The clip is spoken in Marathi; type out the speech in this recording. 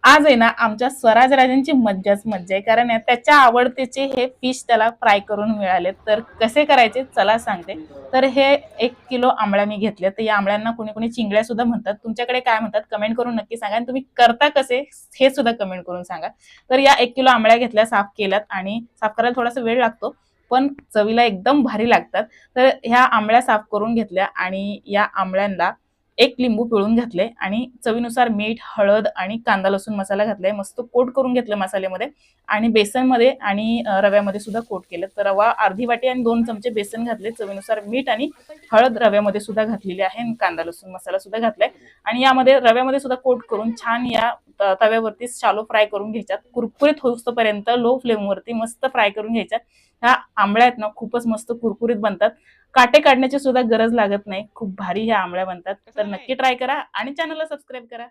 आज आहे ना आमच्या स्वराज राजांची मज्जाच मज्जा आहे, कारण त्याच्या आवडतीचे हे फिश त्याला फ्राय करून मिळाले. तर कसे करायचे चला सांगते. तर हे 1 किलो आंबळ्या मी घेतले. तर या आंबळ्यांना कोणी कोणी चिंगळ्या सुद्धा म्हणतात. तुमच्याकडे काय म्हणतात कमेंट करून नक्की सांगा, आणि तुम्ही करता कसे हे सुद्धा कमेंट करून सांगा. तर या 1 किलो आंबळ्या घेतल्या, साफ केल्यात, आणि साफ करायला थोडासा वेळ लागतो, पण चवीला एकदम भारी लागतात. तर ह्या आंबळ्या साफ करून घेतल्या, आणि या आंबळ्यांना 1 लिंबू पिळून घातले, आणि चवीनुसार मीठ, हळद आणि कांदा लसूण मसाला घातलाय. मस्त कोट करून घेतलं मसाल्यामध्ये, आणि बेसनमध्ये आणि रव्यामध्ये सुद्धा कोट केलं. तर रवा अर्धी वाटी आणि 2 चमचे बेसन घातले, चवीनुसार मीठ आणि हळद रव्यामध्ये सुद्धा घातलेली आहे, आणि कांदा लसूण मसाला सुद्धा घातलाय. आणि यामध्ये रव्यामध्ये सुद्धा कोट करून छान या तव्यावरती शालो फ्राय करून घ्यायच्यात. कुरकुरीत होईपर्यंत लो फ्लेमवरती मस्त फ्राय करून घ्यायच्यात. ह्या आंबळ्या आहेत ना खूपच मस्त कुरकुरीत बनतात. काटे काढण्याची सुद्धा गरज लागत नाही. खूप भारी ह्या आंबळ्या बनतात. तर नक्की ट्राय करा आणि चॅनलला सबस्क्राईब करा.